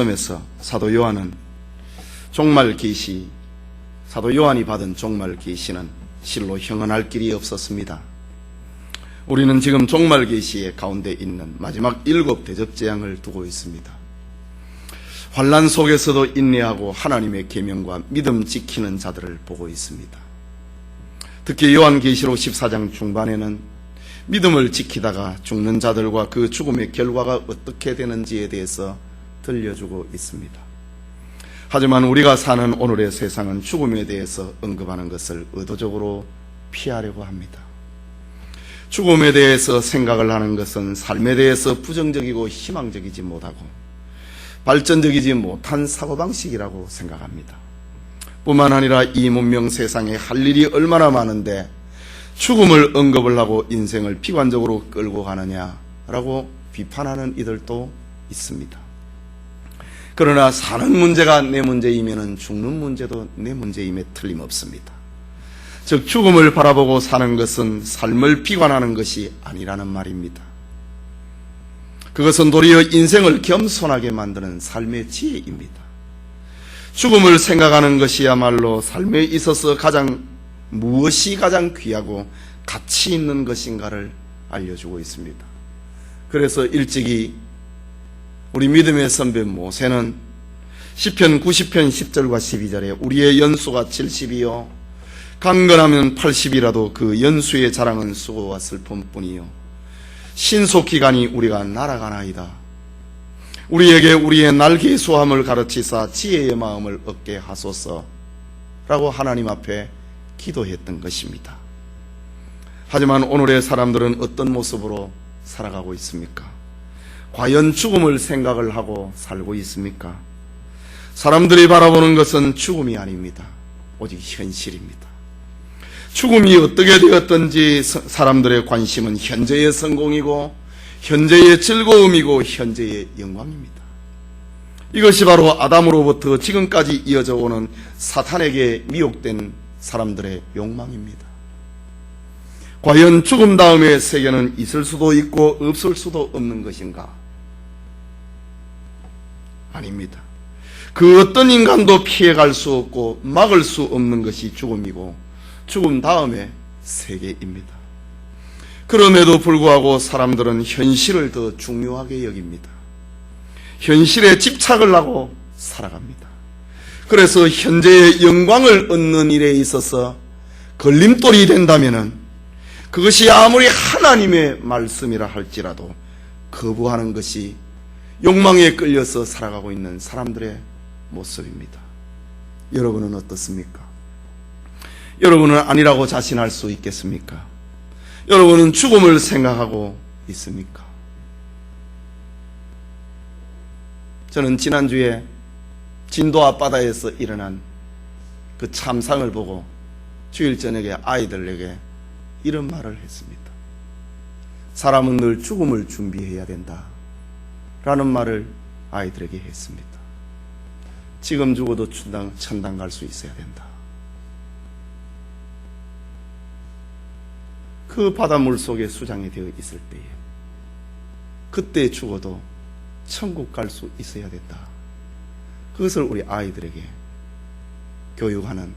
섬에서 사도 요한이 받은 종말 계시는 실로 형언할 길이 없었습니다. 우리는 지금 종말 계시의 가운데 있는 마지막 7 대접 재앙을 두고 있습니다. 환난 속에서도 인내하고 하나님의 계명과 믿음 지키는 자들을 보고 있습니다. 특히 요한계시록 14장 중반에는 믿음을 지키다가 죽는 자들과 그 죽음의 결과가 어떻게 되는지에 대해서 들려주고 있습니다. 하지만 우리가 사는 오늘의 세상은 죽음에 대해서 언급하는 것을 의도적으로 피하려고 합니다. 죽음에 대해서 생각을 하는 것은 삶에 대해서 부정적이고 희망적이지 못하고 발전적이지 못한 사고방식이라고 생각합니다. 뿐만 아니라 이 문명 세상에 할 일이 얼마나 많은데 죽음을 언급을 하고 인생을 비관적으로 끌고 가느냐라고 비판하는 이들도 있습니다. 그러나 사는 문제가 내 문제이면 죽는 문제도 내 문제임에 틀림없습니다. 즉 죽음을 바라보고 사는 것은 삶을 비관하는 것이 아니라는 말입니다. 그것은 도리어 인생을 겸손하게 만드는 삶의 지혜입니다. 죽음을 생각하는 것이야말로 삶에 있어서 무엇이 가장 귀하고 가치 있는 것인가를 알려주고 있습니다. 그래서 일찍이 우리 믿음의 선배 모세는 시편 90편 10절과 12절에 우리의 연수가 70이요 강건하면 80이라도 그 연수의 자랑은 수고와 슬픔뿐이요 신속기간이 우리가 날아가나이다. 우리에게 우리의 날개의 수함을 가르치사 지혜의 마음을 얻게 하소서 라고 하나님 앞에 기도했던 것입니다. 하지만 오늘의 사람들은 어떤 모습으로 살아가고 있습니까? 과연 죽음을 생각을 하고 살고 있습니까? 사람들이 바라보는 것은 죽음이 아닙니다. 오직 현실입니다. 죽음이 어떻게 되었든지 사람들의 관심은 현재의 성공이고 현재의 즐거움이고 현재의 영광입니다. 이것이 바로 아담으로부터 지금까지 이어져 오는 사탄에게 미혹된 사람들의 욕망입니다. 과연 죽음 다음의 세계는 있을 수도 있고 없을 수도 없는 것인가? 아닙니다. 그 어떤 인간도 피해갈 수 없고 막을 수 없는 것이 죽음이고 죽음 다음의 세계입니다. 그럼에도 불구하고 사람들은 현실을 더 중요하게 여깁니다. 현실에 집착을 하고 살아갑니다. 그래서 현재의 영광을 얻는 일에 있어서 걸림돌이 된다면 그것이 아무리 하나님의 말씀이라 할지라도 거부하는 것이 욕망에 끌려서 살아가고 있는 사람들의 모습입니다. 여러분은 어떻습니까? 여러분은 아니라고 자신할 수 있겠습니까? 여러분은 죽음을 생각하고 있습니까? 저는 지난주에 진도 앞바다에서 일어난 그 참상을 보고 주일 저녁에 아이들에게 이런 말을 했습니다. 사람은 늘 죽음을 준비해야 된다 라는 말을 아이들에게 했습니다. 지금 죽어도 천당 갈 수 있어야 된다. 그 바닷물 속에 수장이 되어 있을 때에 그때 죽어도 천국 갈 수 있어야 된다. 그것을 우리 아이들에게 교육하는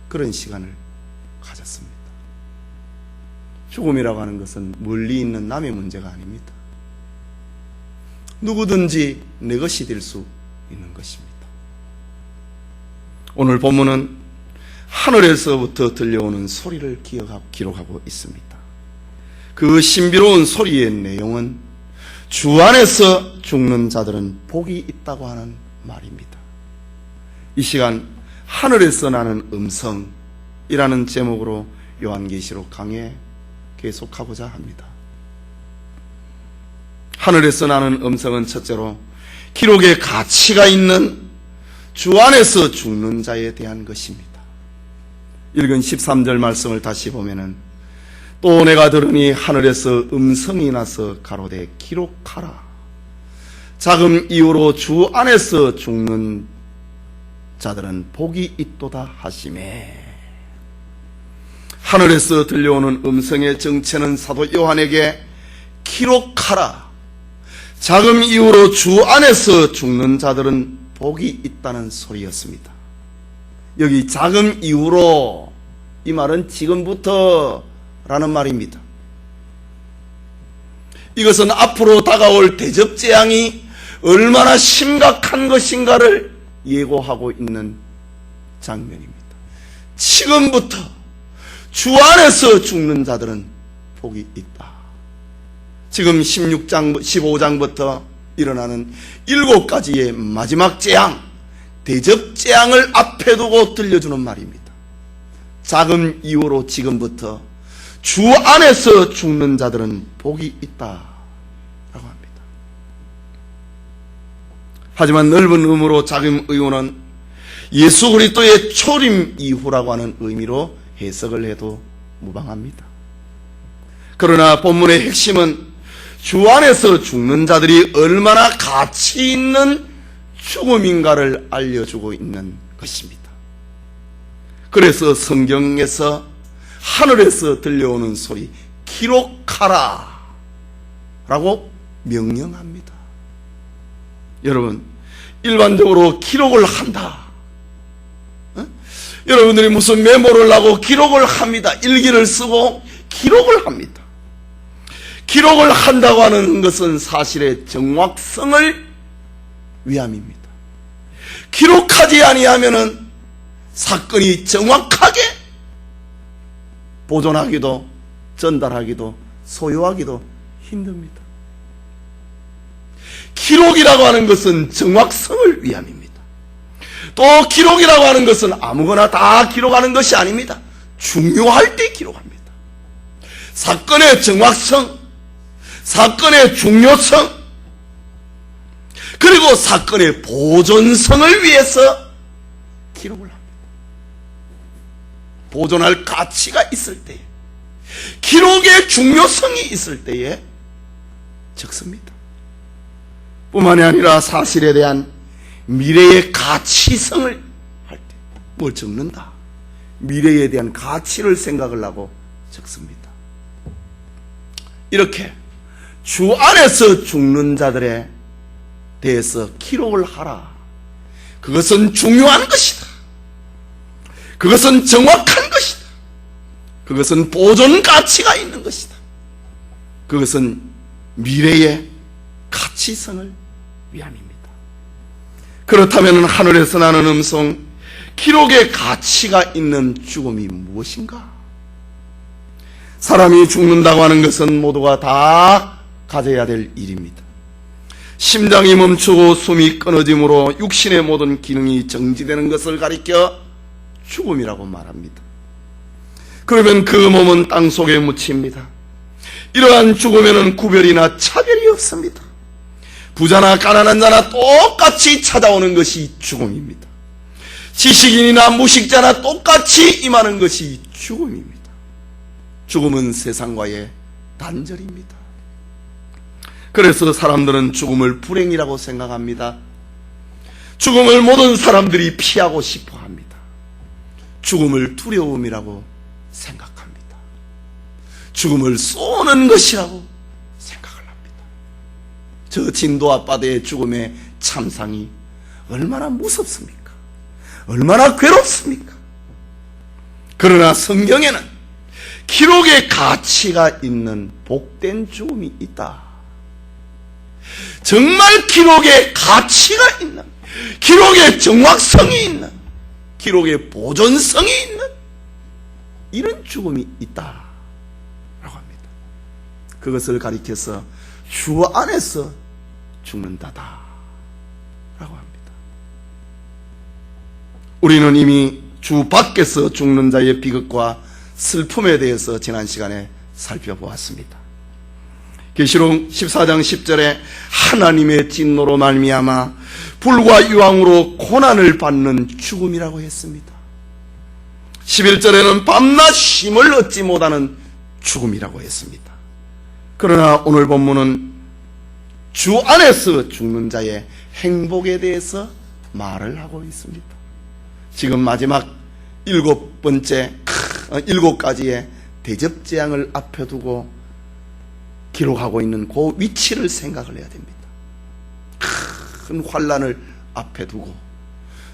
그런 시간을 가졌습니다. 죽음이라고 하는 것은 멀리 있는 남의 문제가 아닙니다. 누구든지 내 것이 될 수 있는 것입니다. 오늘 본문은 하늘에서부터 들려오는 소리를 기록하고 있습니다. 그 신비로운 소리의 내용은 주 안에서 죽는 자들은 복이 있다고 하는 말입니다. 이 시간 하늘에서 나는 음성이라는 제목으로 요한계시록 강해 계속하고자 합니다. 하늘에서 나는 음성은 첫째로 기록에 가치가 있는 주 안에서 죽는 자에 대한 것입니다. 읽은 13절 말씀을 다시 보면은 또 내가 들으니 하늘에서 음성이 나서 가로되 기록하라. 자금 이후로 주 안에서 죽는 자들은 복이 있도다 하시매. 하늘에서 들려오는 음성의 정체는 사도 요한에게 기록하라. 자금 이후로 주 안에서 죽는 자들은 복이 있다는 소리였습니다. 여기 자금 이후로, 이 말은 지금부터 라는 말입니다. 이것은 앞으로 다가올 대접재앙이 얼마나 심각한 것인가를 예고하고 있는 장면입니다. 지금부터 주 안에서 죽는 자들은 복이 있다. 지금 15장부터 일어나는 7가지의 마지막 재앙, 대접재앙을 앞에 두고 들려주는 말입니다. 자금 이후로 지금부터 주 안에서 죽는 자들은 복이 있다라고 합니다. 하지만 넓은 의미로 자금 이후는 예수 그리스도의 초림 이후라고 하는 의미로 해석을 해도 무방합니다. 그러나 본문의 핵심은 주 안에서 죽는 자들이 얼마나 가치 있는 죽음인가를 알려주고 있는 것입니다. 그래서 성경에서 하늘에서 들려오는 소리, 기록하라 라고 명령합니다. 여러분, 일반적으로 기록을 한다. 여러분들이 무슨 메모를 하고 기록을 합니다. 일기를 쓰고 기록을 합니다. 기록을 한다고 하는 것은 사실의 정확성을 위함입니다. 기록하지 아니하면은 사건이 정확하게 보존하기도, 전달하기도, 소유하기도 힘듭니다. 기록이라고 하는 것은 정확성을 위함입니다. 또 기록이라고 하는 것은 아무거나 다 기록하는 것이 아닙니다. 중요할 때 기록합니다. 사건의 정확성, 사건의 중요성, 그리고 사건의 보존성을 위해서 기록을 합니다. 보존할 가치가 있을 때에, 기록의 중요성이 있을 때에 적습니다. 뿐만이 아니라 사실에 대한 미래의 가치성을 할 때 뭘 적는다. 미래에 대한 가치를 생각을 하고 적습니다. 이렇게 주 안에서 죽는 자들에 대해서 기록을 하라. 그것은 중요한 것이다. 그것은 정확한 것이다. 그것은 보존 가치가 있는 것이다. 그것은 미래의 가치성을 위함입니다. 그렇다면 하늘에서 나는 음성, 기록의 가치가 있는 죽음이 무엇인가? 사람이 죽는다고 하는 것은 모두가 다 가져야 될 일입니다. 심장이 멈추고 숨이 끊어짐으로 육신의 모든 기능이 정지되는 것을 가리켜 죽음이라고 말합니다. 그러면 그 몸은 땅속에 묻힙니다. 이러한 죽음에는 구별이나 차별이 없습니다. 부자나 가난한 자나 똑같이 찾아오는 것이 죽음입니다. 지식인이나 무식자나 똑같이 임하는 것이 죽음입니다. 죽음은 세상과의 단절입니다. 그래서 사람들은 죽음을 불행이라고 생각합니다. 죽음을 모든 사람들이 피하고 싶어 합니다. 죽음을 두려움이라고 생각합니다. 죽음을 쏘는 것이라고 생각을 합니다. 저 진도 앞바다의 죽음의 참상이 얼마나 무섭습니까? 얼마나 괴롭습니까? 그러나 성경에는 기록의 가치가 있는 복된 죽음이 있다. 정말 기록의 가치가 있는, 기록의 정확성이 있는, 기록의 보존성이 있는 이런 죽음이 있다라고 합니다. 그것을 가리켜서 주 안에서 죽는다다 라고 합니다. 우리는 이미 주 밖에서 죽는 자의 비극과 슬픔에 대해서 지난 시간에 살펴보았습니다. 계시록 14장 10절에 하나님의 진노로 말미암아 불과 유황으로 고난을 받는 죽음이라고 했습니다. 11절에는 밤낮 쉼을 얻지 못하는 죽음이라고 했습니다. 그러나 오늘 본문은 주 안에서 죽는 자의 행복에 대해서 말을 하고 있습니다. 지금 마지막 7가지의 대접재앙을 앞에 두고 기록하고 있는 그 위치를 생각을 해야 됩니다. 큰 환난을 앞에 두고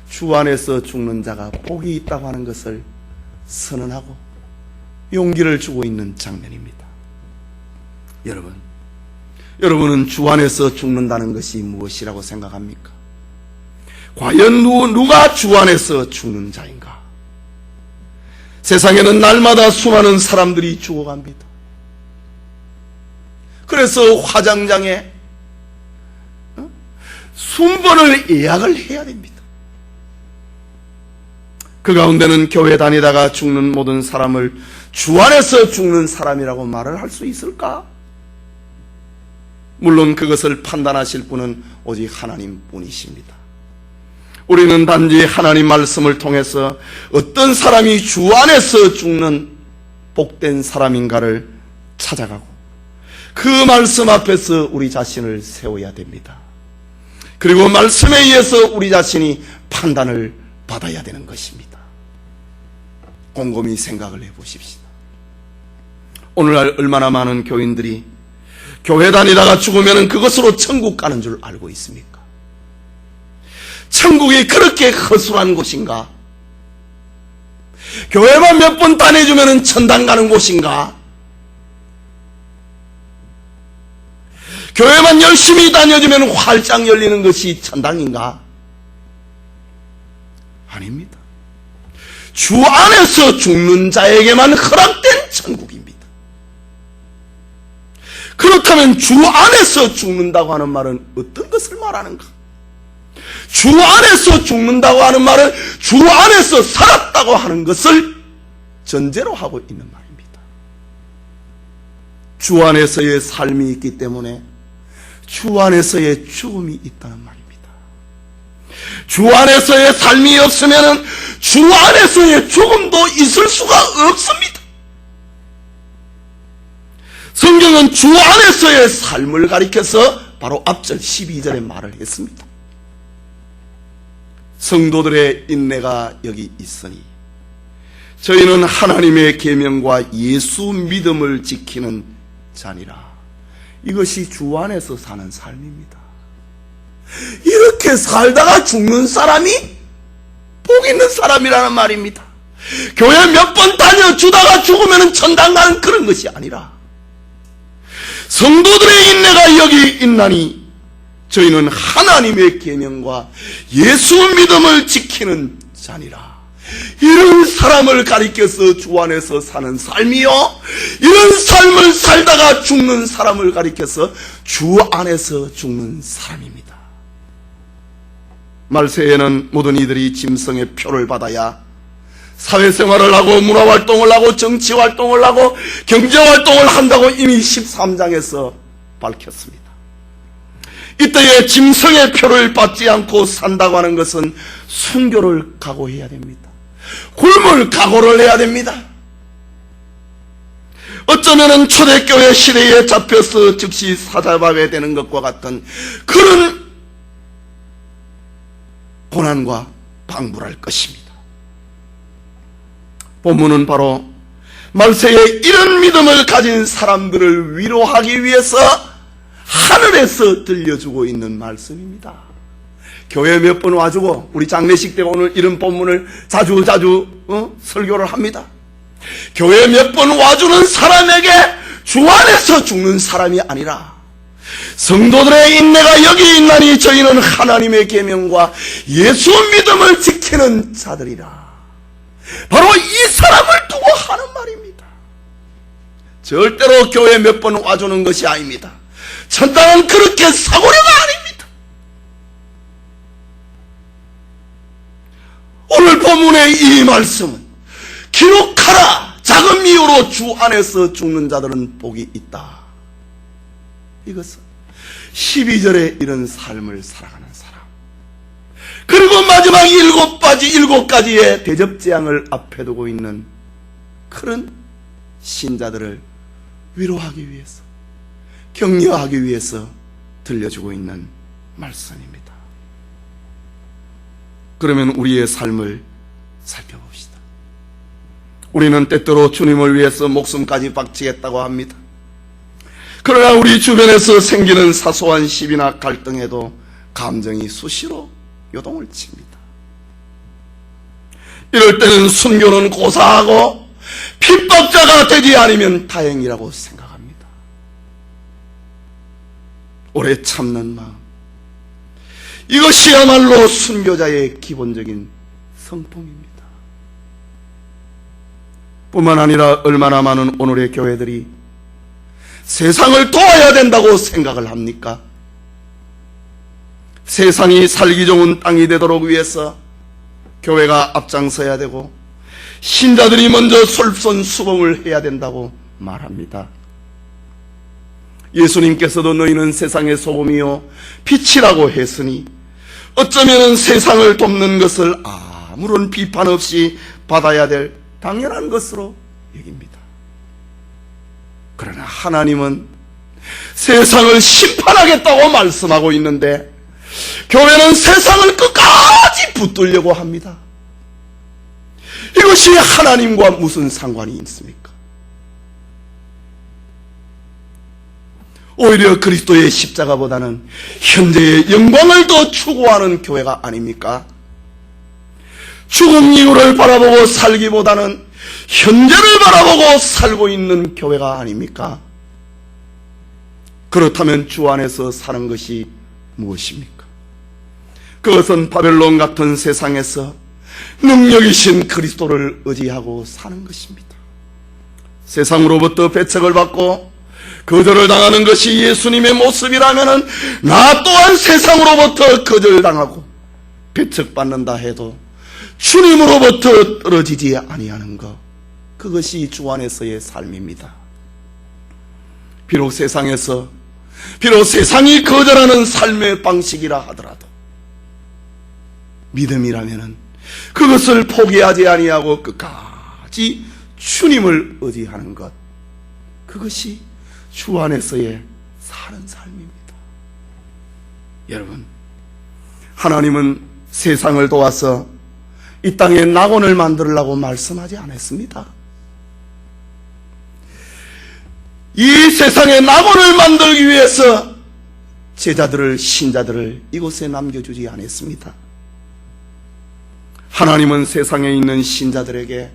주 안에서 죽는 자가 복이 있다고 하는 것을 선언하고 용기를 주고 있는 장면입니다. 여러분은 주 안에서 죽는다는 것이 무엇이라고 생각합니까? 과연 누가 주 안에서 죽는 자인가? 세상에는 날마다 수많은 사람들이 죽어갑니다. 그래서 화장장에 순번을 예약을 해야 됩니다. 그 가운데는 교회 다니다가 죽는 모든 사람을 주 안에서 죽는 사람이라고 말을 할 수 있을까? 물론 그것을 판단하실 분은 오직 하나님 뿐이십니다. 우리는 단지 하나님 말씀을 통해서 어떤 사람이 주 안에서 죽는 복된 사람인가를 찾아가고 그 말씀 앞에서 우리 자신을 세워야 됩니다. 그리고 말씀에 의해서 우리 자신이 판단을 받아야 되는 것입니다. 곰곰이 생각을 해보십시다. 오늘날 얼마나 많은 교인들이 교회 다니다가 죽으면 그것으로 천국 가는 줄 알고 있습니까? 천국이 그렇게 허술한 곳인가? 교회만 몇 번 다녀주면 천당 가는 곳인가? 교회만 열심히 다녀주면 활짝 열리는 것이 천당인가? 아닙니다. 주 안에서 죽는 자에게만 허락된 천국입니다. 그렇다면 주 안에서 죽는다고 하는 말은 어떤 것을 말하는가? 주 안에서 죽는다고 하는 말은 주 안에서 살았다고 하는 것을 전제로 하고 있는 말입니다. 주 안에서의 삶이 있기 때문에 주 안에서의 죽음이 있다는 말입니다. 주 안에서의 삶이 없으면 주 안에서의 죽음도 있을 수가 없습니다. 성경은 주 안에서의 삶을 가리켜서 바로 앞절 12절에 말을 했습니다. 성도들의 인내가 여기 있으니 저희는 하나님의 계명과 예수 믿음을 지키는 자니라. 이것이 주 안에서 사는 삶입니다. 이렇게 살다가 죽는 사람이 복 있는 사람이라는 말입니다. 교회 몇 번 다녀주다가 죽으면 천당 가는 그런 것이 아니라 성도들의 인내가 여기 있나니 저희는 하나님의 계명과 예수 믿음을 지키는 자니라. 이런 사람을 가리켜서 주 안에서 사는 삶이요, 이런 삶을 살다가 죽는 사람을 가리켜서 주 안에서 죽는 사람입니다. 말세에는 모든 이들이 짐승의 표를 받아야 사회생활을 하고 문화활동을 하고 정치활동을 하고 경제활동을 한다고 이미 13장에서 밝혔습니다. 이때에 짐승의 표를 받지 않고 산다고 하는 것은 순교를 각오해야 됩니다. 굶을 각오를 해야 됩니다. 어쩌면 초대교회 시대에 잡혀서 즉시 사자밥에 되는 것과 같은 그런 고난과 방불할 것입니다. 본문은 바로 말세에 이런 믿음을 가진 사람들을 위로하기 위해서 하늘에서 들려주고 있는 말씀입니다. 교회 몇 번 와주고 우리 장례식 때 오늘 이런 본문을 자주 설교를 합니다. 교회 몇 번 와주는 사람에게 주 안에서 죽는 사람이 아니라 성도들의 인내가 여기 있나니 저희는 하나님의 계명과 예수 믿음을 지키는 자들이라. 바로 이 사람을 두고 하는 말입니다. 절대로 교회 몇 번 와주는 것이 아닙니다. 천당은 그렇게 사고려가 아닙니다. 오늘 본문의 이 말씀은 기록하라, 작은 미호로 주 안에서 죽는 자들은 복이 있다. 이것은 12절에 이런 삶을 살아가는 사람, 그리고 마지막 7가지의 대접재앙을 앞에 두고 있는 그런 신자들을 위로하기 위해서, 격려하기 위해서 들려주고 있는 말씀입니다. 그러면 우리의 삶을 살펴봅시다. 우리는 때때로 주님을 위해서 목숨까지 바치겠다고 합니다. 그러나 우리 주변에서 생기는 사소한 시비나 갈등에도 감정이 수시로 요동을 칩니다. 이럴 때는 순교는 고사하고 핍박자가 되지 않으면 다행이라고 생각합니다. 오래 참는 마음, 이것이야말로 순교자의 기본적인 성품입니다. 뿐만 아니라 얼마나 많은 오늘의 교회들이 세상을 도와야 된다고 생각을 합니까? 세상이 살기 좋은 땅이 되도록 위해서 교회가 앞장서야 되고 신자들이 먼저 솔선수범을 해야 된다고 말합니다. 예수님께서도 너희는 세상의 소금이요 빛이라고 했으니 어쩌면 세상을 돕는 것을 아무런 비판 없이 받아야 될 당연한 것으로 여깁니다. 그러나 하나님은 세상을 심판하겠다고 말씀하고 있는데 교회는 세상을 끝까지 붙들려고 합니다. 이것이 하나님과 무슨 상관이 있습니까? 오히려 그리스도의 십자가보다는 현재의 영광을 더 추구하는 교회가 아닙니까? 죽음 이후를 바라보고 살기보다는 현재를 바라보고 살고 있는 교회가 아닙니까? 그렇다면 주 안에서 사는 것이 무엇입니까? 그것은 바벨론 같은 세상에서 능력이신 그리스도를 의지하고 사는 것입니다. 세상으로부터 배척을 받고 거절을 당하는 것이 예수님의 모습이라면 나 또한 세상으로부터 거절당하고 배척받는다 해도 주님으로부터 떨어지지 아니하는 것, 그것이 주 안에서의 삶입니다. 비록 세상이 거절하는 삶의 방식이라 하더라도 믿음이라면 그것을 포기하지 아니하고 끝까지 주님을 의지하는 것, 그것이 주 안에서의 사는 삶입니다. 여러분, 하나님은 세상을 도와서 이 땅에 낙원을 만들려고 말씀하지 않았습니다. 이 세상에 낙원을 만들기 위해서 제자들을, 신자들을 이곳에 남겨주지 않았습니다. 하나님은 세상에 있는 신자들에게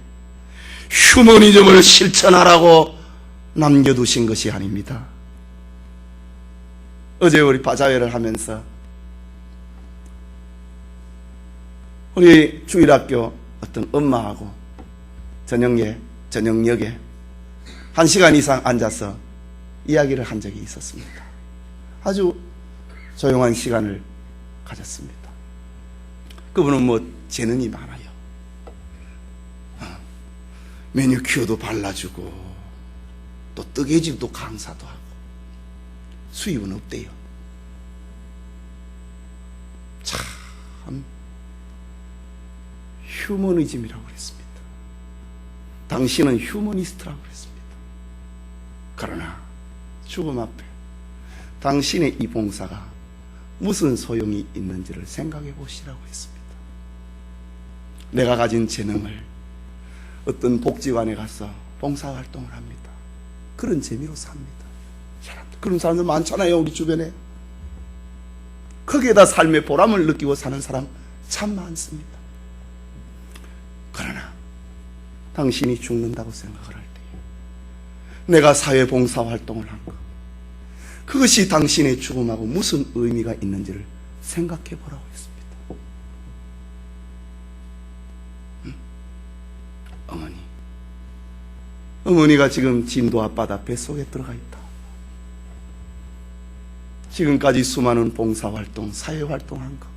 휴머니즘을 실천하라고 남겨두신 것이 아닙니다. 어제 우리 바자회를 하면서 우리 주일학교 어떤 엄마하고 저녁역에 1시간 이상 앉아서 이야기를 한 적이 있었습니다. 아주 조용한 시간을 가졌습니다. 그분은 재능이 많아요. 매니큐어도 발라주고 또 뜨개질도 강사도 하고 수입은 없대요. 참 휴머니즘이라고 그랬습니다. 당신은 휴머니스트라고 그랬습니다. 그러나 죽음 앞에 당신의 이 봉사가 무슨 소용이 있는지를 생각해 보시라고 했습니다. 내가 가진 재능을 어떤 복지관에 가서 봉사활동을 합니다. 그런 재미로 삽니다. 그런 사람들 많잖아요, 우리 주변에. 거기에다 삶의 보람을 느끼고 사는 사람 참 많습니다. 그러나 당신이 죽는다고 생각을 할 때 내가 사회봉사활동을 한 것, 그것이 당신의 죽음하고 무슨 의미가 있는지를 생각해 보라고 했습니다. 어머니가 지금 진도 앞바다 뱃속에 들어가 있다. 지금까지 수많은 봉사활동, 사회활동한 것,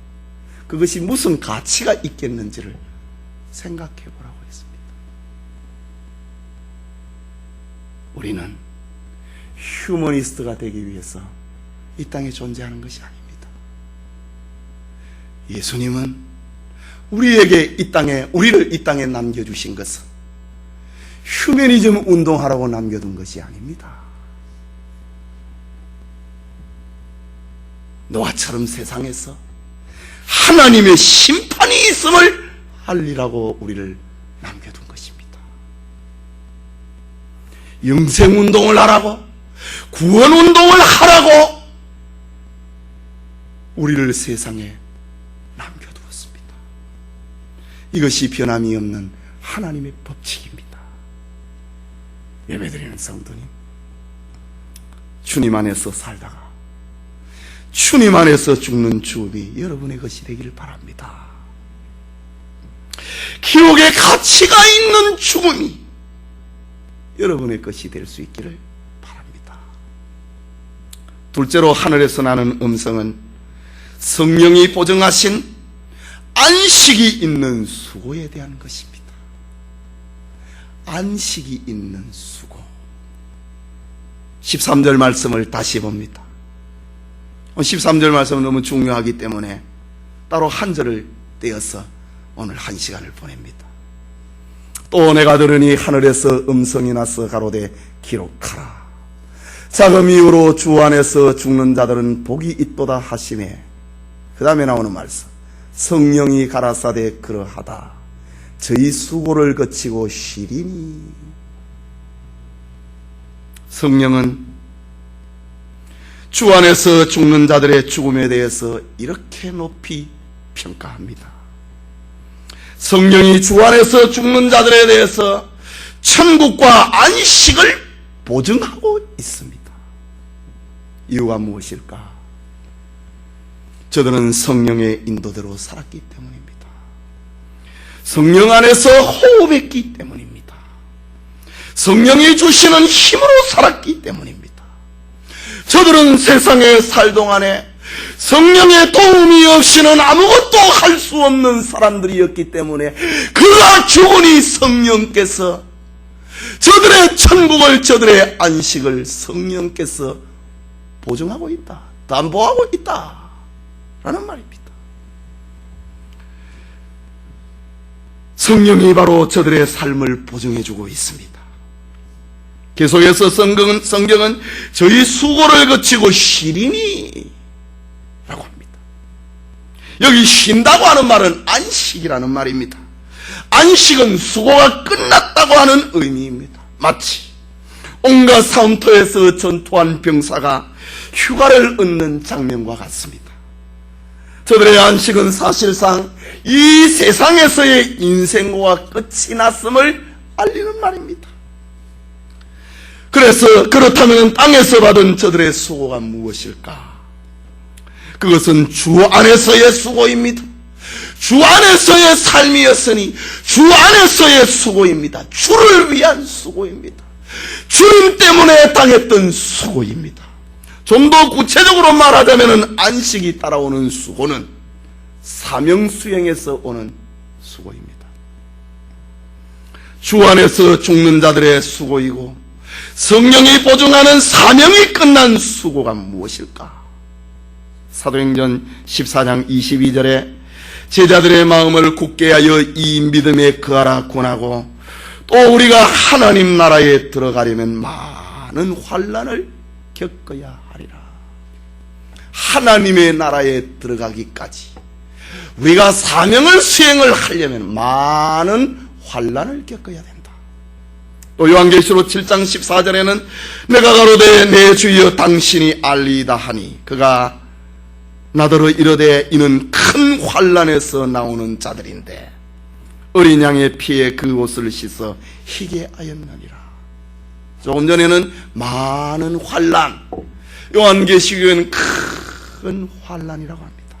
그것이 무슨 가치가 있겠는지를 생각해 보라고 했습니다. 우리는 휴머니스트가 되기 위해서 이 땅에 존재하는 것이 아닙니다. 예수님은 우리에게 우리를 이 땅에 남겨주신 것은 휴머니즘 운동하라고 남겨둔 것이 아닙니다. 노아처럼 세상에서 하나님의 심판이 있음을 알리라고 우리를 남겨둔 것입니다. 영생운동을 하라고, 구원운동을 하라고 우리를 세상에 남겨두었습니다. 이것이 변함이 없는 하나님의 법칙입니다. 예배드리는 성도님, 주님 안에서 살다가 주님 안에서 죽는 죽음이 여러분의 것이 되기를 바랍니다. 기록에 가치가 있는 죽음이 여러분의 것이 될 수 있기를 바랍니다. 둘째로 하늘에서 나는 음성은 성령이 보증하신 안식이 있는 수고에 대한 것입니다. 안식이 있는 수고. 13절 말씀을 다시 봅니다. 13절 말씀은 너무 중요하기 때문에 따로 한 절을 떼어서 오늘 한 시간을 보냅니다. 또 내가 들으니 하늘에서 음성이 나서 가로되 기록하라. 자금 이후로 주 안에서 죽는 자들은 복이 있도다 하시매, 그 다음에 나오는 말씀, 성령이 가라사대 그러하다. 저희 수고를 거치고 쉬리니. 성령은 주 안에서 죽는 자들의 죽음에 대해서 이렇게 높이 평가합니다. 성령이 주 안에서 죽는 자들에 대해서 천국과 안식을 보증하고 있습니다. 이유가 무엇일까? 저들은 성령의 인도대로 살았기 때문입니다. 성령 안에서 호흡했기 때문입니다. 성령이 주시는 힘으로 살았기 때문입니다. 저들은 세상에 살 동안에 성령의 도움이 없이는 아무것도 할 수 없는 사람들이었기 때문에 그가 죽으니 성령께서 저들의 천국을, 저들의 안식을 성령께서 보증하고 있다, 담보하고 있다 라는 말입니다. 성령이 바로 저들의 삶을 보증해주고 있습니다. 계속해서 성경은 저희 수고를 거치고 쉬리니 라고 합니다. 여기 쉰다고 하는 말은 안식이라는 말입니다. 안식은 수고가 끝났다고 하는 의미입니다. 마치 온갖 싸움터에서 전투한 병사가 휴가를 얻는 장면과 같습니다. 저들의 안식은 사실상 이 세상에서의 인생과 끝이 났음을 알리는 말입니다. 그래서 그렇다면 땅에서 받은 저들의 수고가 무엇일까? 그것은 주 안에서의 수고입니다. 주 안에서의 삶이었으니 주 안에서의 수고입니다. 주를 위한 수고입니다. 주님 때문에 당했던 수고입니다. 좀 더 구체적으로 말하자면 안식이 따라오는 수고는 사명 수행에서 오는 수고입니다. 주 안에서 죽는 자들의 수고이고 성령이 보증하는 사명이 끝난 수고가 무엇일까? 사도행전 14장 22절에 제자들의 마음을 굳게 하여 이 믿음에 거하라 권하고, 또 우리가 하나님 나라에 들어가려면 많은 환난을 겪어야 하리라. 하나님의 나라에 들어가기까지 우리가 사명을 수행을 하려면 많은 환난을 겪어야 된다. 또 요한계시록 7장 14절에는 내가 가로되 내 주여 당신이 알리이다 하니 그가 나더러 이르되 이는 큰 환난에서 나오는 자들인데 어린 양의 피에 그 옷을 씻어 희게 하였느니라. 조금 전에는 많은 환난, 요한계시록에는 큰 환난이라고 합니다.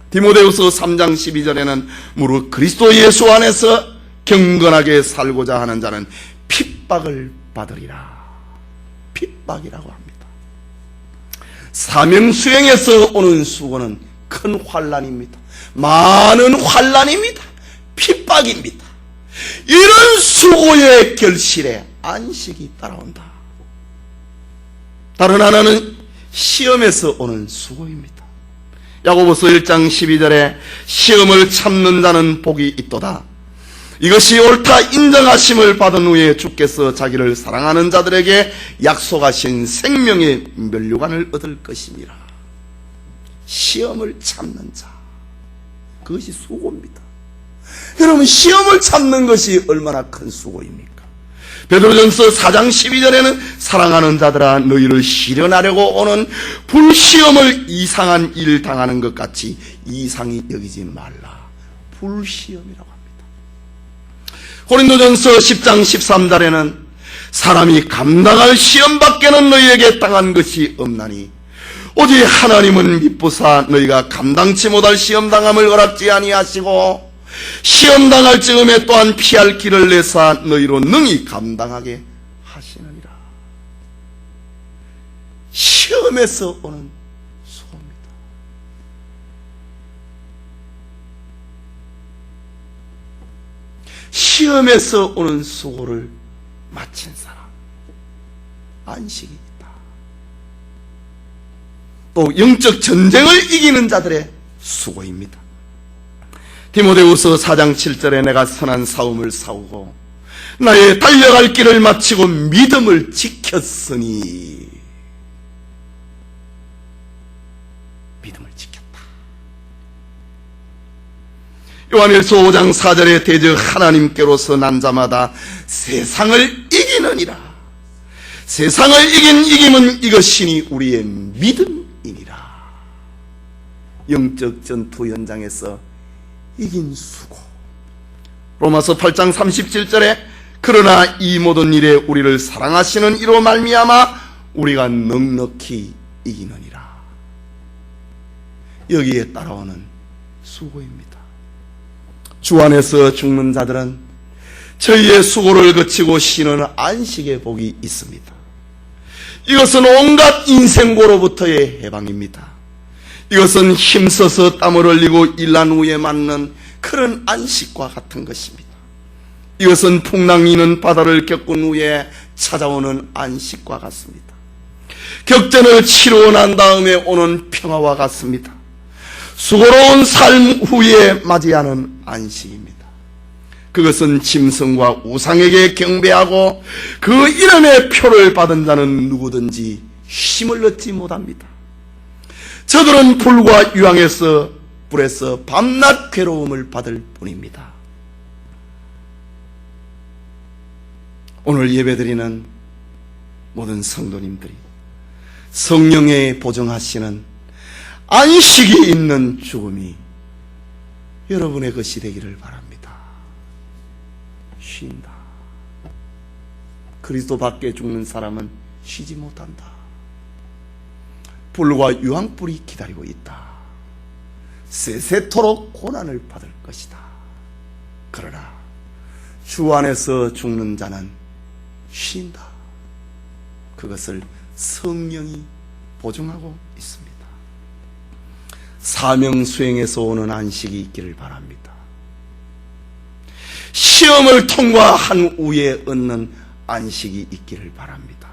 디모데후서 3장 12절에는 무릇 그리스도 예수 안에서 경건하게 살고자 하는 자는 핍박을 받으리라. 핍박이라고 합니다. 사명 수행에서 오는 수고는 큰 환난입니다. 많은 환난입니다. 핍박입니다. 이런 수고의 결실에 안식이 따라온다. 다른 하나는 시험에서 오는 수고입니다. 야고보서 1장 12절에 시험을 참는 자는 복이 있도다. 이것이 옳다 인정하심을 받은 후에 주께서 자기를 사랑하는 자들에게 약속하신 생명의 면류관을 얻을 것이니라. 시험을 참는 자, 그것이 수고입니다. 여러분, 시험을 참는 것이 얼마나 큰 수고입니까? 베드로전서 4장 12절에는 사랑하는 자들아 너희를 시련하려고 오는 불시험을 이상한 일 당하는 것 같이 이상히 여기지 말라. 불시험이라고 합니다. 고린도전서 10장 13절에는 사람이 감당할 시험밖에는 너희에게 당한 것이 없나니 오직 하나님은 미쁘사 너희가 감당치 못할 시험당함을 허락지 아니하시고 시험당할 즈음에 또한 피할 길을 내사 너희로 능히 감당하게 하시느니라. 시험에서 오는 수고입니다. 시험에서 오는 수고를 마친 사람 안식이 있다. 또 영적 전쟁을 이기는 자들의 수고입니다. 디모데후서 4장 7절에 내가 선한 싸움을 싸우고 나의 달려갈 길을 마치고 믿음을 지켰으니 믿음을 지켰다. 요한일서 5장 4절에 대저 하나님께로서 난 자마다 세상을 이기느니라. 세상을 이긴 이김은 이것이니 우리의 믿음이니라. 영적 전투 현장에서 이긴 수고. 로마서 8장 37절에 그러나 이 모든 일에 우리를 사랑하시는 이로 말미암아 우리가 넉넉히 이기느니라. 여기에 따라오는 수고입니다. 주 안에서 죽는 자들은 저희의 수고를 거치고 쉬는 안식의 복이 있습니다. 이것은 온갖 인생고로부터의 해방입니다. 이것은 힘써서 땀을 흘리고 일한 후에 맞는 그런 안식과 같은 것입니다. 이것은 풍랑이는 바다를 겪은 후에 찾아오는 안식과 같습니다. 격전을 치르고 난 다음에 오는 평화와 같습니다. 수고로운 삶 후에 맞이하는 안식입니다. 그것은 짐승과 우상에게 경배하고 그 이름의 표를 받은 자는 누구든지 힘을 얻지 못합니다. 저들은 불과 유황에서 불에서 밤낮 괴로움을 받을 뿐입니다. 오늘 예배드리는 모든 성도님들이 성령의 보증하시는 안식이 있는 죽음이 여러분의 것이 되기를 바랍니다. 쉰다. 그리스도 밖에 죽는 사람은 쉬지 못한다. 불과 유황불이 기다리고 있다. 세세토록 고난을 받을 것이다. 그러나 주 안에서 죽는 자는 쉰다. 그것을 성령이 보증하고 있습니다. 사명 수행에서 오는 안식이 있기를 바랍니다. 시험을 통과한 후에 얻는 안식이 있기를 바랍니다.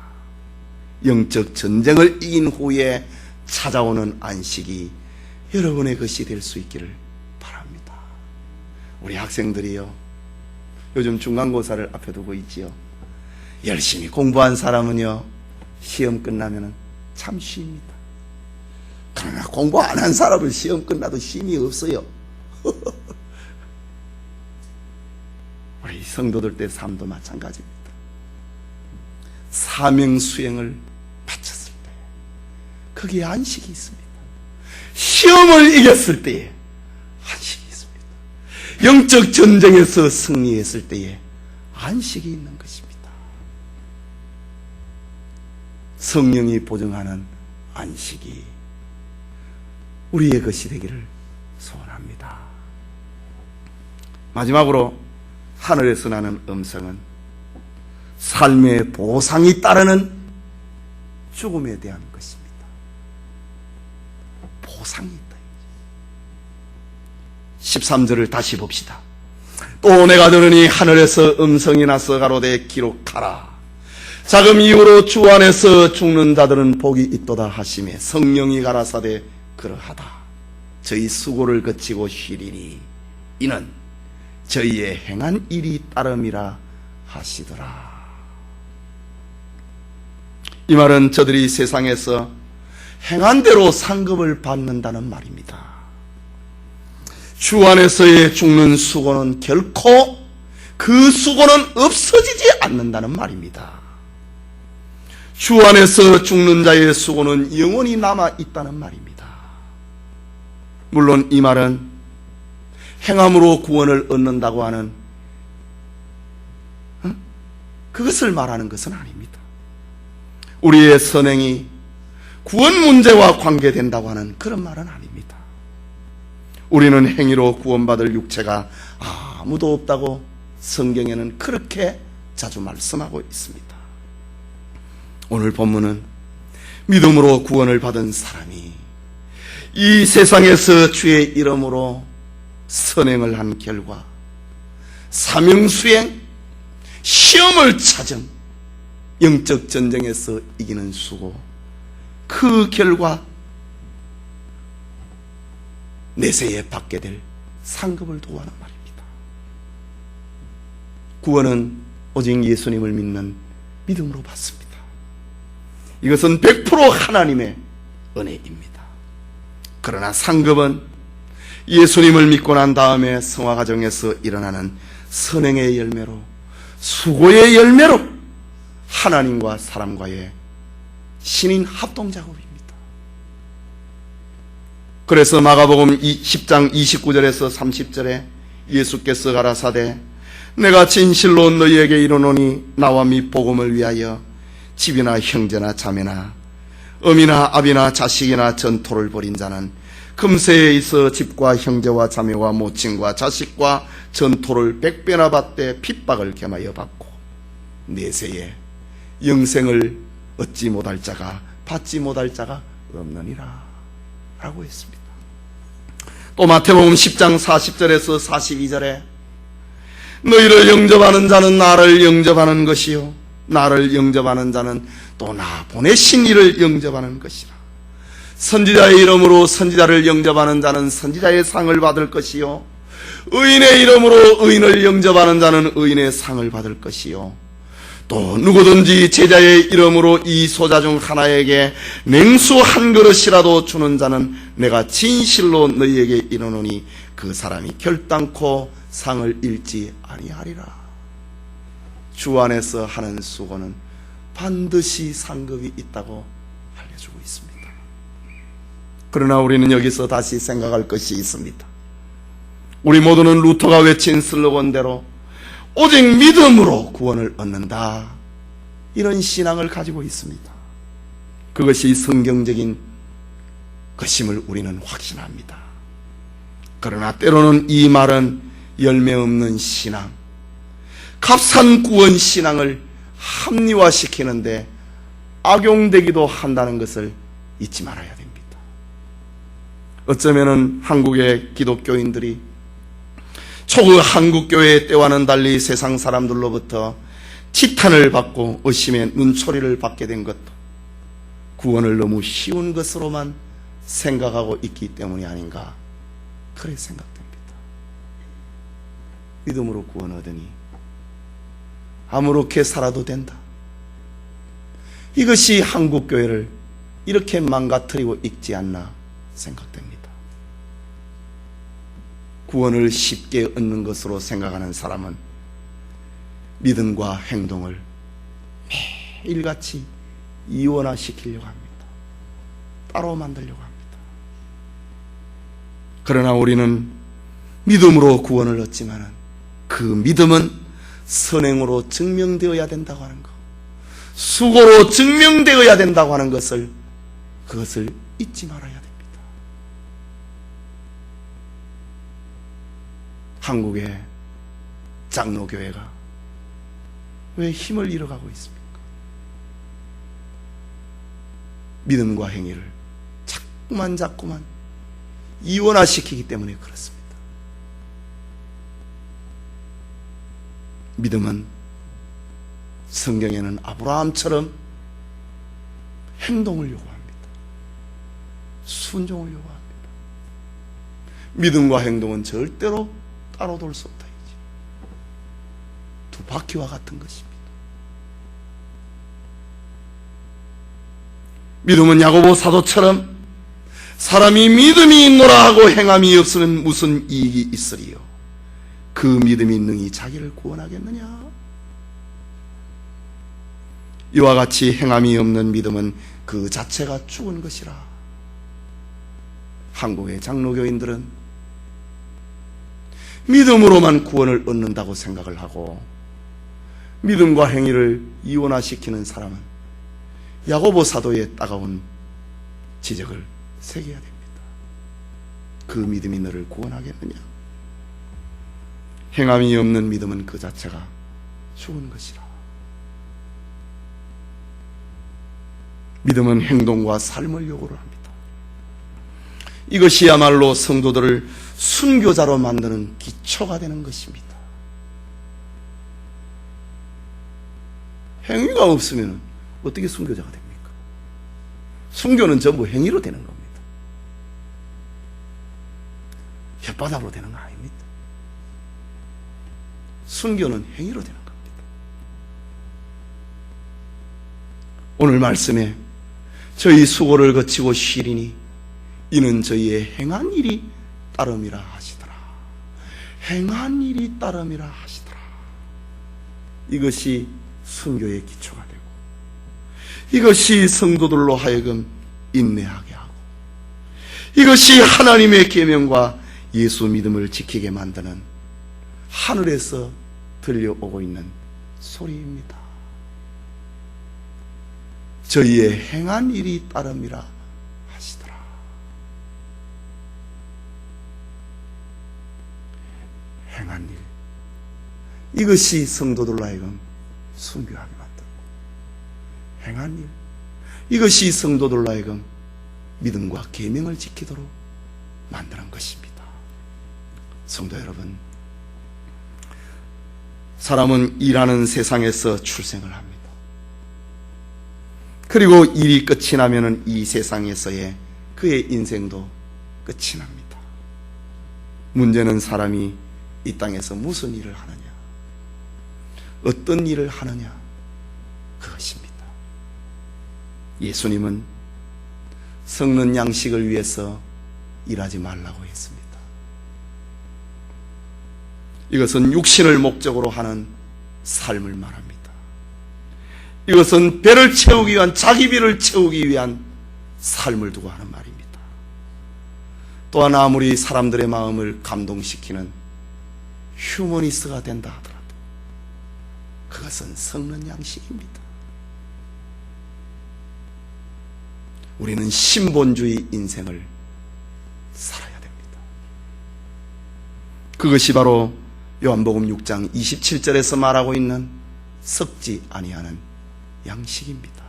영적 전쟁을 이긴 후에 찾아오는 안식이 여러분의 것이 될 수 있기를 바랍니다. 우리 학생들이요, 요즘 중간고사를 앞에 두고 있지요. 열심히 공부한 사람은요, 시험 끝나면 참 쉽니다. 그러나 공부 안 한 사람은 시험 끝나도 힘이 없어요. 우리 성도들 삶도 마찬가지입니다. 사명 수행을 마쳤을 때 거기에 안식이 있습니다. 시험을 이겼을 때에 안식이 있습니다. 영적 전쟁에서 승리했을 때에 안식이 있는 것입니다. 성령이 보증하는 안식이 우리의 것이 되기를 소원합니다. 마지막으로 하늘에서 나는 음성은 삶의 보상이 따르는 죽음에 대한 것입니다. 보상이 있다. 13절을 다시 봅시다. 또 내가 들으니 하늘에서 음성이 나서 가로되 기록하라. 자금 이후로 주 안에서 죽는 자들은 복이 있도다 하시매 성령이 가라사대 그러하다. 저희 수고를 거치고 쉬리니 이는 저희의 행한 일이 따름이라 하시더라. 이 말은 저들이 세상에서 행한 대로 상급을 받는다는 말입니다. 주 안에서의 죽는 수고는 결코 그 수고는 없어지지 않는다는 말입니다. 주 안에서 죽는 자의 수고는 영원히 남아있다는 말입니다. 물론 이 말은 행함으로 구원을 얻는다고 하는 그것을 말하는 것은 아닙니다. 우리의 선행이 구원 문제와 관계된다고 하는 그런 말은 아닙니다. 우리는 행위로 구원받을 육체가 아무도 없다고 성경에는 그렇게 자주 말씀하고 있습니다. 오늘 본문은 믿음으로 구원을 받은 사람이 이 세상에서 주의 이름으로 선행을 한 결과 사명수행, 시험을 찾은 영적 전쟁에서 이기는 수고, 그 결과 내세에 받게 될 상급을 두고 하는 말입니다. 구원은 오직 예수님을 믿는 믿음으로 받습니다. 이것은 100% 하나님의 은혜입니다. 그러나 상급은 예수님을 믿고 난 다음에 성화 과정에서 일어나는 선행의 열매로, 수고의 열매로 하나님과 사람과의 신인 합동작업입니다. 그래서 마가복음 10장 29절에서 30절에 예수께서 가라사대 내가 진실로 너희에게 이르노니 나와 및 복음을 위하여 집이나 형제나 자매나 어미나 아비나 자식이나 전토를 벌인 자는 금세에 있어 집과 형제와 자매와 모친과 자식과 전토를 100배나 받되 핍박을 겸하여 받고 내세에 영생을 얻지 못할 자가 받지 못할 자가 없느니라 라고 했습니다. 또 마태복음 10장 40절에서 42절에 너희를 영접하는 자는 나를 영접하는 것이요 나를 영접하는 자는 또 나 보내신 이를 영접하는 것이라. 선지자의 이름으로 선지자를 영접하는 자는 선지자의 상을 받을 것이요 의인의 이름으로 의인을 영접하는 자는 의인의 상을 받을 것이요 또 누구든지 제자의 이름으로 이 소자 중 하나에게 냉수 한 그릇이라도 주는 자는 내가 진실로 너희에게 이르노니 그 사람이 결단코 상을 잃지 아니하리라. 주 안에서 하는 수고는 반드시 상급이 있다고 알려주고 있습니다. 그러나 우리는 여기서 다시 생각할 것이 있습니다. 우리 모두는 루터가 외친 슬로건대로 오직 믿음으로 구원을 얻는다, 이런 신앙을 가지고 있습니다. 그것이 성경적인 것임을 우리는 확신합니다. 그러나 때로는 이 말은 열매 없는 신앙, 값싼 구원 신앙을 합리화시키는데 악용되기도 한다는 것을 잊지 말아야 됩니다. 어쩌면은 한국의 기독교인들이 초그 한국교회의 때와는 달리 세상 사람들로부터 치탄을 받고 의심의 눈초리를 받게 된 것도 구원을 너무 쉬운 것으로만 생각하고 있기 때문이 아닌가, 그렇게 생각됩니다. 믿음으로 구원 얻으니 아무렇게 살아도 된다, 이것이 한국교회를 이렇게 망가뜨리고 있지 않나 생각됩니다. 구원을 쉽게 얻는 것으로 생각하는 사람은 믿음과 행동을 매일같이 이원화시키려고 합니다. 따로 만들려고 합니다. 그러나 우리는 믿음으로 구원을 얻지만 그 믿음은 선행으로 증명되어야 된다고 하는 것, 수고로 증명되어야 된다고 하는 것을, 그것을 잊지 말아야 됩니다. 한국의 장로교회가 왜 힘을 잃어가고 있습니까? 믿음과 행위를 자꾸만 이원화시키기 때문에 그렇습니다. 믿음은 성경에는 아브라함처럼 행동을 요구합니다. 순종을 요구합니다. 믿음과 행동은 절대로 따로 돌 수 없다. 두 바퀴와 같은 것입니다. 믿음은 야고보 사도처럼 사람이 믿음이 있노라 하고 행함이 없으면 무슨 이익이 있으리요. 그 믿음이 능히 자기를 구원하겠느냐? 이와 같이 행함이 없는 믿음은 그 자체가 죽은 것이라. 한국의 장로교인들은 믿음으로만 구원을 얻는다고 생각을 하고 믿음과 행위를 이원화시키는 사람은 야고보 사도의 따가운 지적을 새겨야 됩니다. 그 믿음이 너를 구원하겠느냐? 행함이 없는 믿음은 그 자체가 죽은 것이라. 믿음은 행동과 삶을 요구를 합니다. 이것이야말로 성도들을 순교자로 만드는 기초가 되는 것입니다. 행위가 없으면 어떻게 순교자가 됩니까? 순교는 전부 행위로 되는 겁니다. 혓바닥으로 되는 거 아닙니다. 순교는 행위로 되는 겁니다. 오늘 말씀에 저희 수고를 거치고 쉬리니 이는 저희의 행한 일이 따름이라 하시더라. 행한 일이 따름이라 하시더라. 이것이 순교의 기초가 되고 이것이 성도들로 하여금 인내하게 하고 이것이 하나님의 계명과 예수 믿음을 지키게 만드는 하늘에서 들려오고 있는 소리입니다. 저희의 행한 일이 따름이라 하시더라. 행한 일, 이것이 성도들로 하여금 순교하게 만들고 행한 일, 이것이 성도들로 하여금 믿음과 계명을 지키도록 만드는 것입니다. 성도 여러분, 사람은 일하는 세상에서 출생을 합니다. 그리고 일이 끝이 나면은 이 세상에서의 그의 인생도 끝이 납니다. 문제는 사람이 이 땅에서 무슨 일을 하느냐, 어떤 일을 하느냐, 그것입니다. 예수님은 썩는 양식을 위해서 일하지 말라고 했습니다. 이것은 육신을 목적으로 하는 삶을 말합니다. 이것은 배를 채우기 위한, 자기 배를 채우기 위한 삶을 두고 하는 말입니다. 또한 아무리 사람들의 마음을 감동시키는 휴머니스트가 된다 하더라도 그것은 썩는 양식입니다. 우리는 신본주의 인생을 살아야 됩니다. 그것이 바로 요한복음 6장 27절에서 말하고 있는 썩지 아니하는 양식입니다.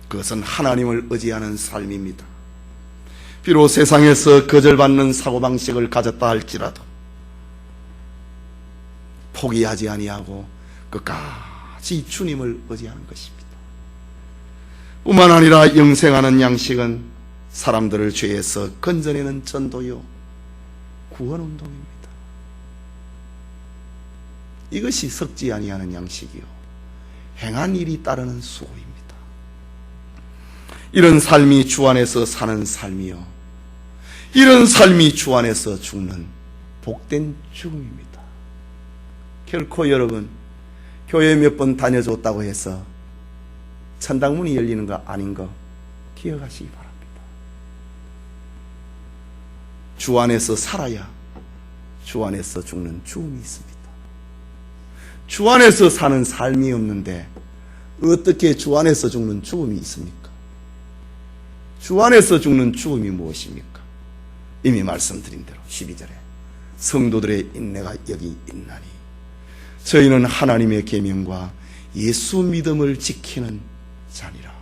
그것은 하나님을 의지하는 삶입니다. 비록 세상에서 거절받는 사고방식을 가졌다 할지라도 포기하지 아니하고 끝까지 주님을 의지하는 것입니다. 뿐만 아니라 영생하는 양식은 사람들을 죄에서 건져내는 전도요 구원운동입니다. 이것이 썩지 아니하는 양식이요 행한 일이 따르는 수고입니다. 이런 삶이 주 안에서 사는 삶이요 이런 삶이 주 안에서 죽는 복된 죽음입니다. 결코 여러분 교회 몇 번 다녀줬다고 해서 천당문이 열리는 거 아닌 거 기억하시기 바랍니다. 주 안에서 살아야 주 안에서 죽는 죽음이 있습니다. 주 안에서 사는 삶이 없는데 어떻게 주 안에서 죽는 죽음이 있습니까? 주 안에서 죽는 죽음이 무엇입니까? 이미 말씀드린 대로 12절에 성도들의 인내가 여기 있나니 저희는 하나님의 계명과 예수 믿음을 지키는 자니라.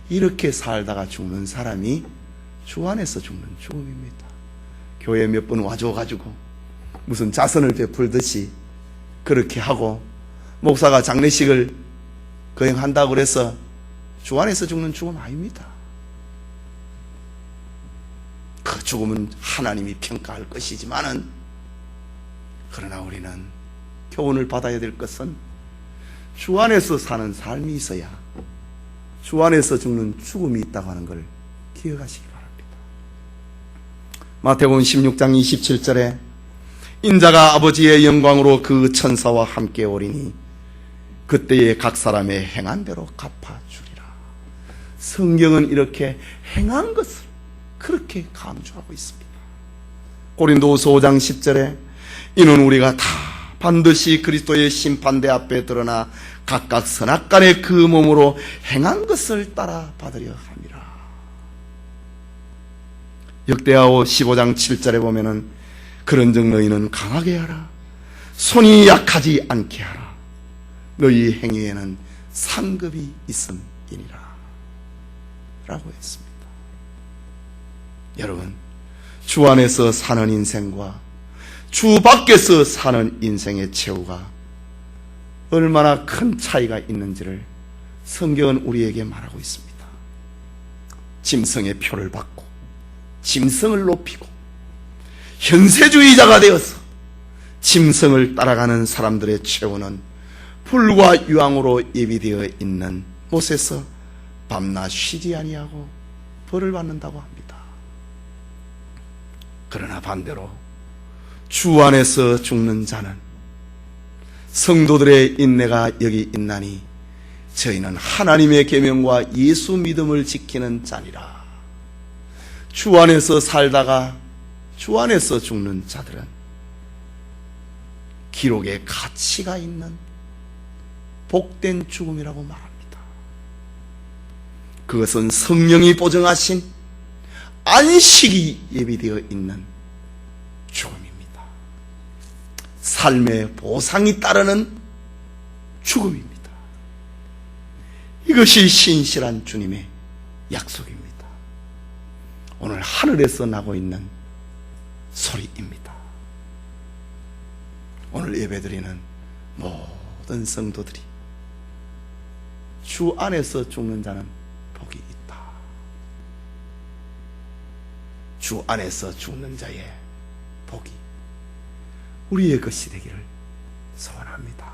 이렇게 살다가 죽는 사람이 주 안에서 죽는 죽음입니다. 교회 몇 번 와줘가지고 무슨 자선을 베풀듯이 그렇게 하고 목사가 장례식을 거행한다고 그래서 주 안에서 죽는 죽음 아닙니다. 그 죽음은 하나님이 평가할 것이지만은 그러나 우리는 교훈을 받아야 될 것은 주 안에서 사는 삶이 있어야 주 안에서 죽는 죽음이 있다고 하는 걸 기억하시기 바랍니다. 마태복음 16장 27절에 인자가 아버지의 영광으로 그 천사와 함께 오리니 그때에 각 사람의 행한 대로 갚아주리라. 성경은 이렇게 행한 것을 그렇게 강조하고 있습니다. 고린도후서 5장 10절에 이는 우리가 다 반드시 그리스도의 심판대 앞에 드러나 각각 선악간의 그 몸으로 행한 것을 따라 받으려 함이라. 역대하오 15장 7절에 보면은 그런즉 너희는 강하게 하라. 손이 약하지 않게 하라. 너희 행위에는 상급이 있음이니라 라고 했습니다. 여러분, 주 안에서 사는 인생과 주 밖에서 사는 인생의 최후가 얼마나 큰 차이가 있는지를 성경은 우리에게 말하고 있습니다. 짐승의 표를 받고 짐승을 높이고 현세주의자가 되어서 짐승을 따라가는 사람들의 최후는 불과 유황으로 예비되어 있는 못에서 밤낮 쉬지 아니하고 벌을 받는다고 합니다. 그러나 반대로 주 안에서 죽는 자는 성도들의 인내가 여기 있나니 저희는 하나님의 계명과 예수 믿음을 지키는 자니라. 주 안에서 살다가 주 안에서 죽는 자들은 기록에 가치가 있는 복된 죽음이라고 말합니다. 그것은 성령이 보증하신 안식이 예비되어 있는 죽음입니다. 삶의 보상이 따르는 죽음입니다. 이것이 신실한 주님의 약속입니다. 오늘 하늘에서 나고 있는 소리입니다. 오늘 예배드리는 모든 성도들이 주 안에서 죽는 자는 복이 있다. 주 안에서 죽는 자의 복이 우리의 것이 되기를 소원합니다.